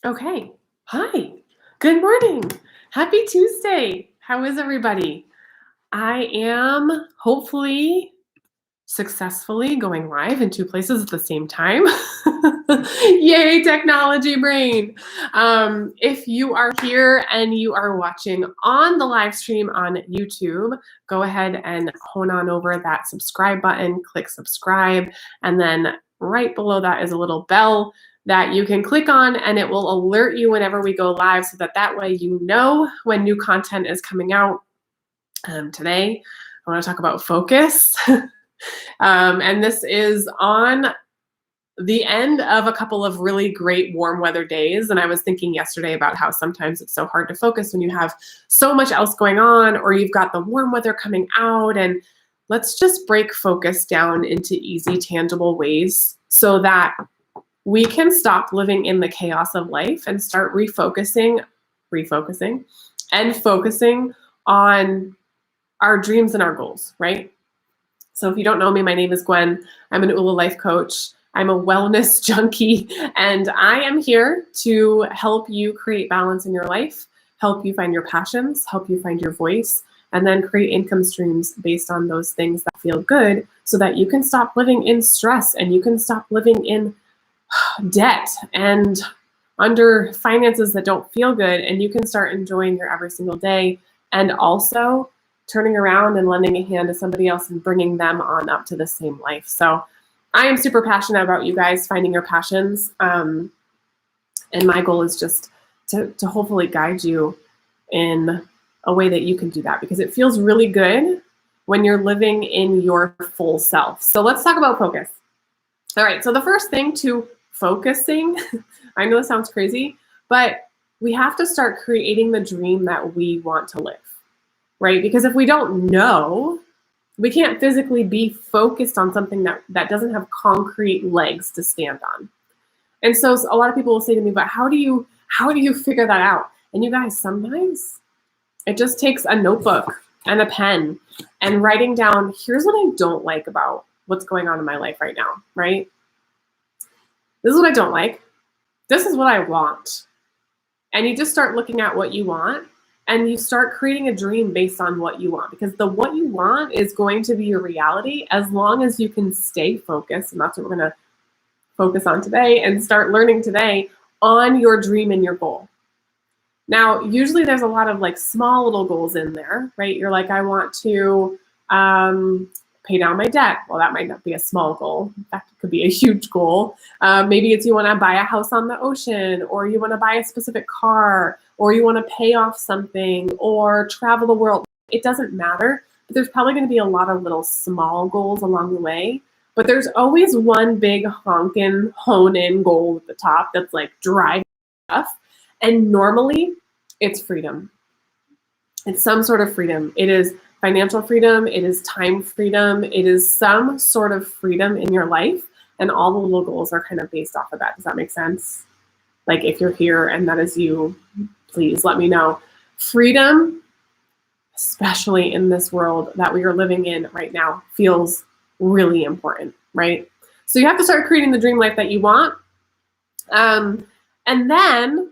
Okay. Hi. Good morning. Happy Tuesday. How is everybody? I am hopefully successfully going live in two places at the same time. Yay, technology brain. If you are here and you are watching on the live stream on YouTube, go ahead and hone on over that subscribe button, click subscribe, and then right below that is a little bell that you can click on and it will alert you whenever we go live so that way you know when new content is coming out. Today, I want to talk about focus. And this is on the end of a couple of really great warm weather days. And I was thinking yesterday about how sometimes it's so hard to focus when you have so much else going on, or you've got the warm weather coming out. And let's just break focus down into easy, tangible ways so that we can stop living in the chaos of life and start refocusing, and focusing on our dreams and our goals, right? So if you don't know me, my name is Gwen. I'm an ULA life coach. I'm a wellness junkie, and I am here to help you create balance in your life, help you find your passions, help you find your voice, and then create income streams based on those things that feel good so that you can stop living in stress and you can stop living in debt and under finances that don't feel good, and you can start enjoying your every single day and also turning around and lending a hand to somebody else and bringing them on up to the same life. So I am super passionate about you guys finding your passions. And my goal is just to hopefully guide you in a way that you can do that, because it feels really good when you're living in your full self. So let's talk about focus. All right, so the first thing to focusing, I know this sounds crazy, but we have to start creating the dream that we want to live. Right? Because if we don't know, we can't physically be focused on something that doesn't have concrete legs to stand on. And so a lot of people will say to me, but how do you figure that out? And you guys, sometimes it just takes a notebook and a pen and writing down, here's what I don't like about what's going on in my life right now, right? This is what I don't like. This is what I want. And you just start looking at what you want. And you start creating a dream based on what you want, because the what you want is going to be your reality as long as you can stay focused. And that's what we're going to focus on today and start learning today on your dream and your goal. Now, usually there's a lot of like small little goals in there, right? You're like, I want to pay down my debt. Well, that might not be a small goal. In fact, it could be a huge goal. Maybe it's you want to buy a house on the ocean, or you want to buy a specific car, or you want to pay off something, or travel the world. It doesn't matter, but there's probably going to be a lot of little small goals along the way. But there's always one big honkin' hone-in goal at the top that's like driving stuff. And normally it's freedom. It's some sort of freedom. It is financial freedom, it is time freedom, it is some sort of freedom in your life, and all the little goals are kind of based off of that. Does that make sense? Like if you're here and that is you, please let me know. Freedom, especially in this world that we are living in right now, feels really important, right? So you have to start creating the dream life that you want. And then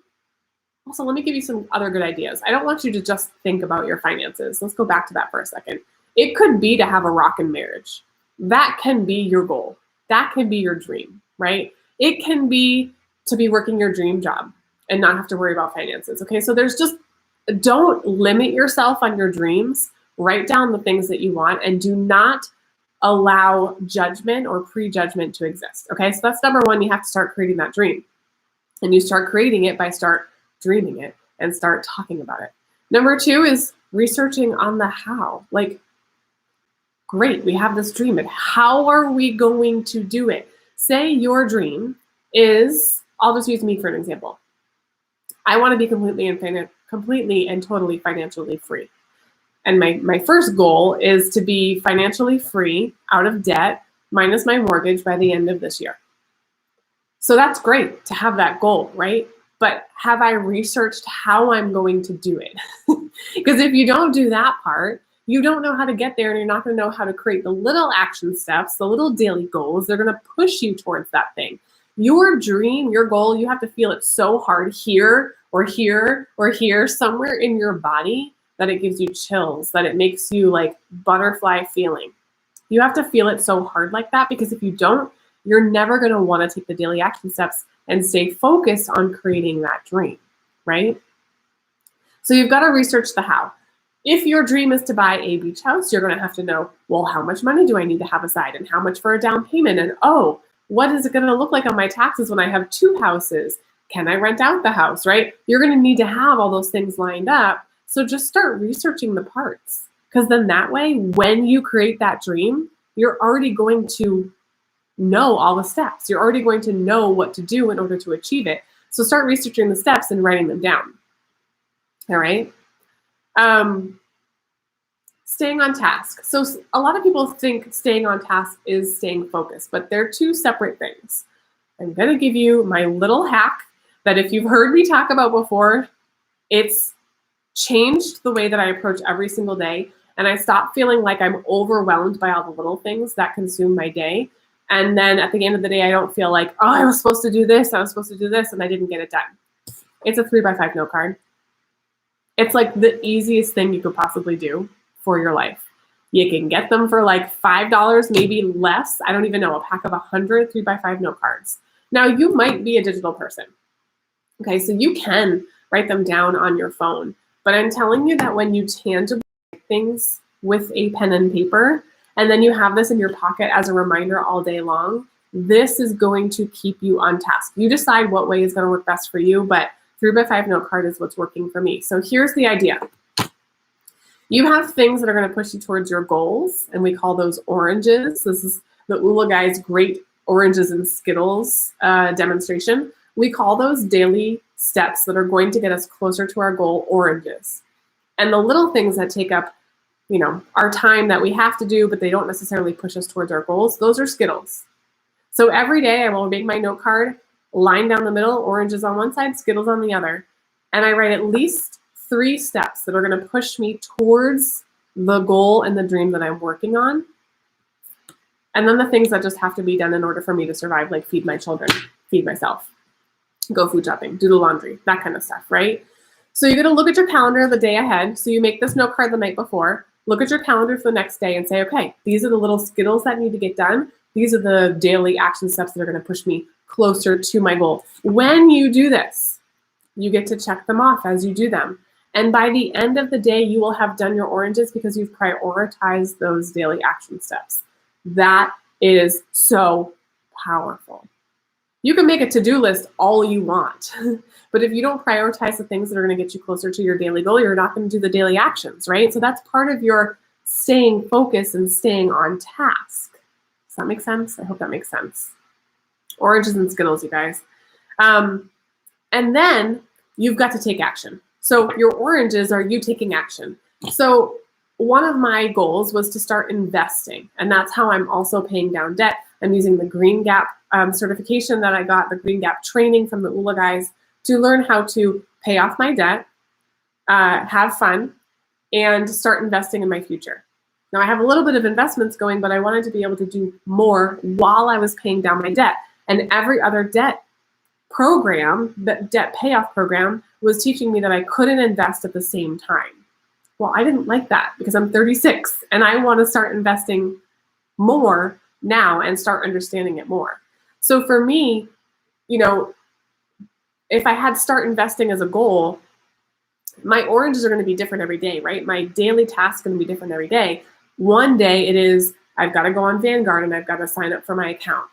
also, let me give you some other good ideas. I don't want you to just think about your finances. Let's go back to that for a second. It could be to have a rockin' marriage. That can be your goal. That can be your dream, right? It can be to be working your dream job and not have to worry about finances, okay? So don't limit yourself on your dreams. Write down the things that you want and do not allow judgment or prejudgment to exist, okay? So that's number one. You have to start creating that dream. And you start creating it by dreaming it and start talking about it. Number two is researching on the how. Like, great, we have this dream, but how are we going to do it? Say your dream is, I'll just use me for an example. I want to be completely and totally financially free. And my first goal is to be financially free, out of debt, minus my mortgage by the end of this year. So that's great to have that goal, right? But have I researched how I'm going to do it? Because if you don't do that part, you don't know how to get there, and you're not going to know how to create the little action steps, the little daily goals. They're going to push you towards that thing. Your dream, your goal, you have to feel it so hard here or here or here, somewhere in your body, that it gives you chills, that it makes you like butterfly feeling. You have to feel it so hard like that, because if you don't, you're never going to want to take the daily action steps and stay focused on creating that dream, right? So you've got to research the how. If your dream is to buy a beach house, you're going to have to know, well, how much money do I need to have aside, and how much for a down payment? And oh, what is it going to look like on my taxes when I have 2 houses? Can I rent out the house, right? You're going to need to have all those things lined up. So just start researching the parts, because then that way, when you create that dream, you're already going to know all the steps. You're already going to know what to do in order to achieve it. So start researching the steps and writing them down. All right. Staying on task. So a lot of people think staying on task is staying focused, but they're 2 separate things. I'm going to give you my little hack that if you've heard me talk about before, it's changed the way that I approach every single day. And I stopped feeling like I'm overwhelmed by all the little things that consume my day. And then at the end of the day, I don't feel like, oh, I was supposed to do this, and I didn't get it done. It's a 3x5 note card. It's like the easiest thing you could possibly do for your life. You can get them for like $5, maybe less. I don't even know, a pack of 100 3x5 note cards. Now, you might be a digital person. Okay, so you can write them down on your phone. But I'm telling you that when you tangibly write things with a pen and paper, and then you have this in your pocket as a reminder all day long, this is going to keep you on task. You decide what way is going to work best for you, but 3x5 note card is what's working for me. So here's the idea. You have things that are going to push you towards your goals, and we call those oranges. This is the Ula Guy's great oranges and Skittles demonstration. We call those daily steps that are going to get us closer to our goal oranges. And the little things that take up, our time that we have to do, but they don't necessarily push us towards our goals, those are Skittles. So every day I will make my note card, line down the middle, oranges on one side, Skittles on the other. And I write at least 3 steps that are going to push me towards the goal and the dream that I'm working on. And then the things that just have to be done in order for me to survive, like feed my children, feed myself, go food shopping, do the laundry, that kind of stuff, right? So you're going to look at your calendar the day ahead. So you make this note card the night before, look at your calendar for the next day and say, okay, these are the little Skittles that need to get done. These are the daily action steps that are going to push me closer to my goal. When you do this, you get to check them off as you do them. And by the end of the day, you will have done your oranges because you've prioritized those daily action steps. That is so powerful. You can make a to-do list all you want, but if you don't prioritize the things that are going to get you closer to your daily goal, you're not going to do the daily actions, right? So that's part of your staying focused and staying on task. Does that make sense? I hope that makes sense. Oranges and Skittles, you guys. And then you've got to take action. So your oranges are you taking action. So one of my goals was to start investing, and that's how I'm also paying down debt. I'm using the Green Gap certification that I got, the Green Gap training from the Ula guys, to learn how to pay off my debt, have fun, and start investing in my future. Now I have a little bit of investments going, but I wanted to be able to do more while I was paying down my debt. And every other debt program, that debt payoff program, was teaching me that I couldn't invest at the same time. Well, I didn't like that because I'm 36 and I want to start investing more now and start understanding it more. So for me, if I had start investing as a goal, my oranges are going to be different every day, right? My daily tasks are going to be different every day. One day it is, I've got to go on Vanguard and I've got to sign up for my account.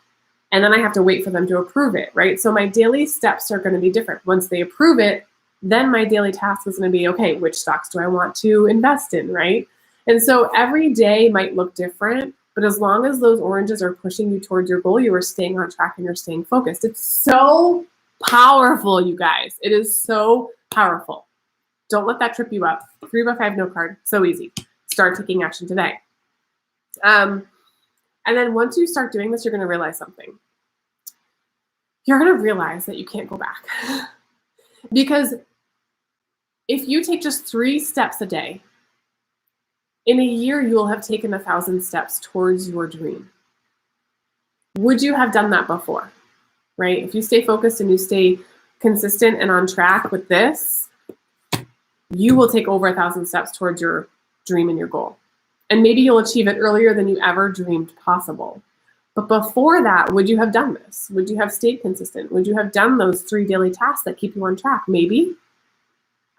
And then I have to wait for them to approve it, right? So my daily steps are going to be different. Once they approve it, then my daily task is going to be, okay, which stocks do I want to invest in, right? And so every day might look different, but as long as those oranges are pushing you towards your goal, you are staying on track and you're staying focused. It's so powerful, you guys. It is so powerful. Don't let that trip you up. 3x5 note card, so easy. Start taking action today. And then once you start doing this, you're going to realize something. You're going to realize that you can't go back. Because if you take just 3 steps a day, in a year, you will have taken 1,000 steps towards your dream. Would you have done that before? right? If you stay focused and you stay consistent and on track with this, you will take over 1,000 steps towards your dream and your goal. And maybe you'll achieve it earlier than you ever dreamed possible. But before that, would you have done this? Would you have stayed consistent? Would you have done those 3 daily tasks that keep you on track? Maybe.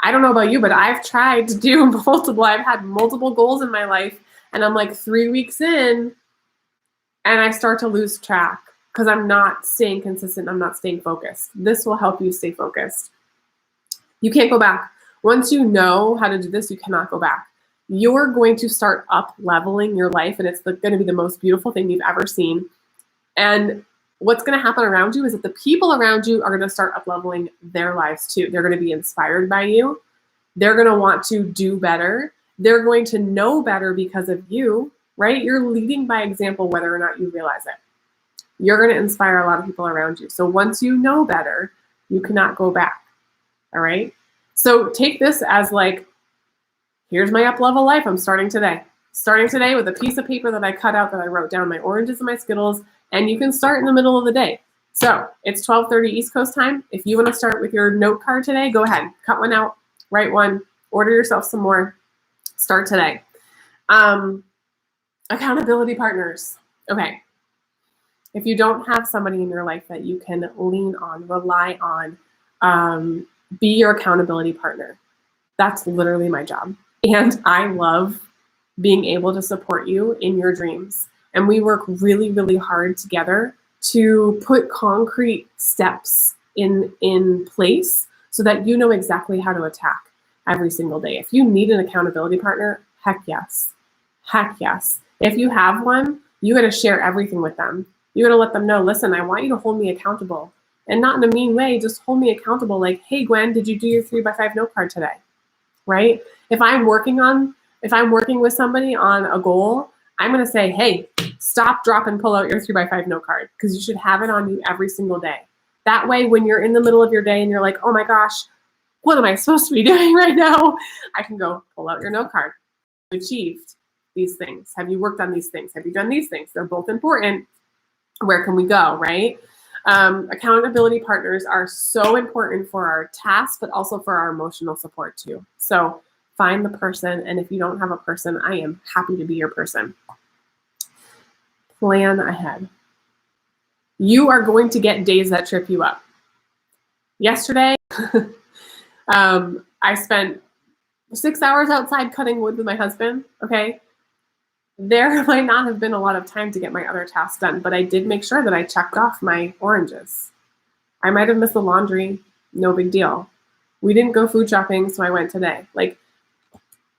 I don't know about you, but I've tried to do multiple. I've had multiple goals in my life, and I'm like 3 weeks in, and I start to lose track because I'm not staying consistent. I'm not staying focused. This will help you stay focused. You can't go back. Once you know how to do this, you cannot go back. You're going to start up leveling your life, and it's going to be the most beautiful thing you've ever seen. And what's going to happen around you is that the people around you are going to start up leveling their lives too. They're going to be inspired by you. They're going to want to do better. They're going to know better because of you, right? You're leading by example, whether or not you realize it. You're going to inspire a lot of people around you. So once you know better, you cannot go back. All right. So take this as like, here's my up level life. I'm starting today. Starting today with a piece of paper that I cut out that I wrote down my oranges and my Skittles, and you can start in the middle of the day. So it's 12:30 East Coast time. If you want to start with your note card today, go ahead, cut one out, write one, order yourself some more, start today. Accountability partners. Okay. If you don't have somebody in your life that you can lean on, rely on, be your accountability partner. That's literally my job. And I love being able to support you in your dreams. And we work really, really hard together to put concrete steps in place so that you know exactly how to attack every single day. If you need an accountability partner, heck yes. Heck yes. If you have one, you got to share everything with them. You got to let them know, listen, I want you to hold me accountable. And not in a mean way, just hold me accountable. Like, hey, Gwen, did you do your 3x5 note card today? Right? If I'm working with somebody on a goal, I'm going to say, hey, stop, drop, and pull out your 3x5 note card, because you should have it on you every single day. That way, when you're in the middle of your day and you're like, oh my gosh, what am I supposed to be doing right now? I can go pull out your note card. You achieved these things. Have you worked on these things? Have you done these things? They're both important. Where can we go, right? Accountability partners are so important for our tasks, but also for our emotional support too. So find the person, and if you don't have a person, I am happy to be your person. Plan ahead. You are going to get days that trip you up. Yesterday, I spent 6 hours outside cutting wood with my husband, okay? There might not have been a lot of time to get my other tasks done, but I did make sure that I checked off my oranges. I might have missed the laundry, no big deal. We didn't go food shopping, so I went today. Like,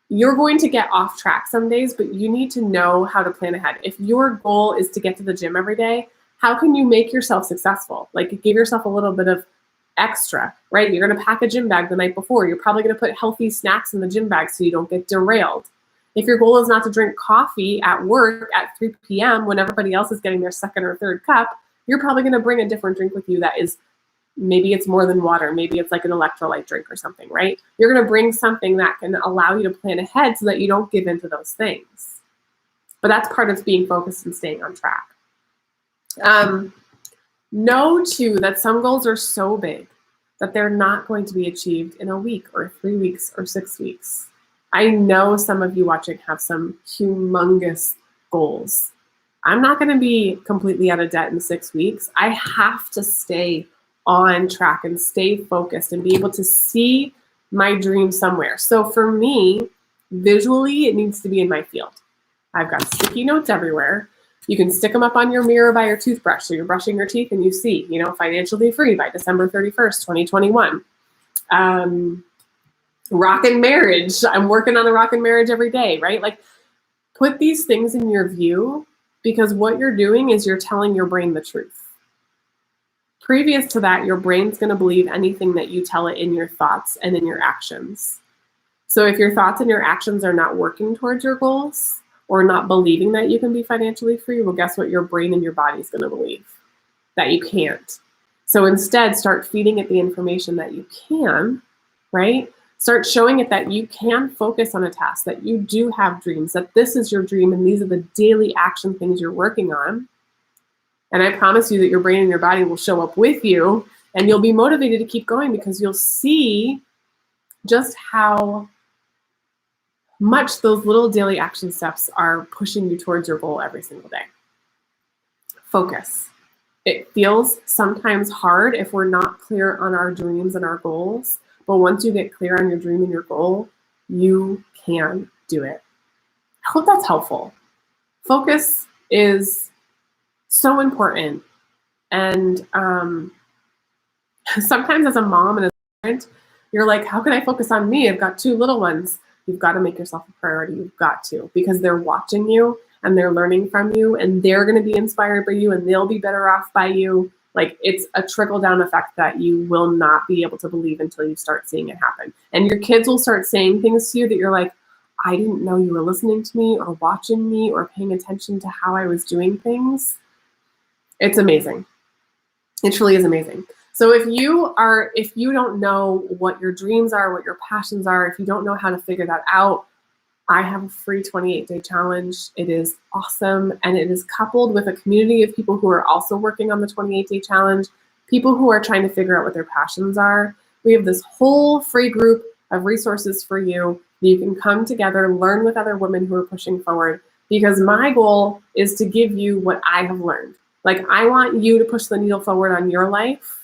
you're going to get off track some days, but you need to know how to plan ahead. If your goal is to get to the gym every day, how can you make yourself successful? Like, give yourself a little bit of extra, right? You're going to pack a gym bag the night before. You're probably going to put healthy snacks in the gym bag so you don't get derailed. If your goal is not to drink coffee at work at 3 p.m. when everybody else is getting their second or third cup, you're probably going to bring a different drink with you that is, maybe it's more than water. Maybe it's like an electrolyte drink or something, right? You're going to bring something that can allow you to plan ahead so that you don't give into those things. But that's part of being focused and staying on track. Know too that some goals are so big that they're not going to be achieved in a week or 3 weeks or 6 weeks. I know some of you watching have some humongous goals. I'm not going to be completely out of debt in 6 weeks. I have to stay on track and stay focused and be able to see my dream somewhere. So for me, visually, it needs to be in my field. I've got sticky notes everywhere. You can stick them up on your mirror by your toothbrush. So you're brushing your teeth and you see, financially free by December 31st, 2021. Rockin' marriage. I'm working on a rockin' marriage every day, right? Like, put these things in your view, because what you're doing is you're telling your brain the truth. Previous to that, your brain's going to believe anything that you tell it in your thoughts and in your actions. So if your thoughts and your actions are not working towards your goals or not believing that you can be financially free, well, guess what? Your brain and your body's going to believe that you can't. So instead, start feeding it the information that you can, right? Start showing it that you can focus on a task, that you do have dreams, that this is your dream and these are the daily action things you're working on. And I promise you that your brain and your body will show up with you, and you'll be motivated to keep going because you'll see just how much those little daily action steps are pushing you towards your goal every single day. Focus. It feels sometimes hard if we're not clear on our dreams and our goals, but once you get clear on your dream and your goal, you can do it. I hope that's helpful. Focus is so important. And sometimes as a mom and as a parent, you're like, how can I focus on me? I've got 2 little ones. You've got to make yourself a priority. You've got to, because they're watching you and they're learning from you and they're going to be inspired by you and they'll be better off by you. Like, it's a trickle-down effect that you will not be able to believe until you start seeing it happen. And your kids will start saying things to you that you're like, I didn't know you were listening to me or watching me or paying attention to how I was doing things. It's amazing. It truly is amazing. So if you don't know what your dreams are, what your passions are, if you don't know how to figure that out, I have a free 28-day challenge. It is awesome, and it is coupled with a community of people who are also working on the 28-day challenge, people who are trying to figure out what their passions are. We have this whole free group of resources for you that you can come together, learn with other women who are pushing forward, because my goal is to give you what I have learned. Like, I want you to push the needle forward on your life.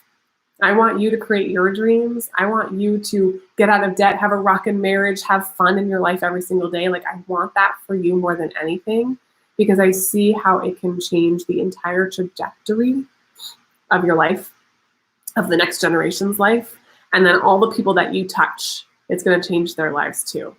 I want you to create your dreams. I want you to get out of debt, have a rockin' marriage, have fun in your life every single day. Like, I want that for you more than anything, because I see how it can change the entire trajectory of your life, of the next generation's life, and then all the people that you touch, it's going to change their lives too.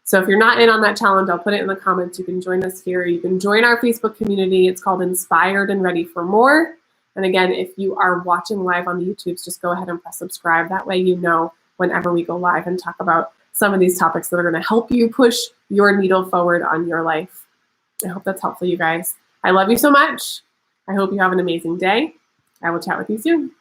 So if you're not in on that challenge, I'll put it in the comments. You can join us here. You can join our Facebook community. It's called Inspired and Ready for More. And again, if you are watching live on the YouTubes, just go ahead and press subscribe. That way you know whenever we go live and talk about some of these topics that are going to help you push your needle forward on your life. I hope that's helpful, you guys. I love you so much. I hope you have an amazing day. I will chat with you soon.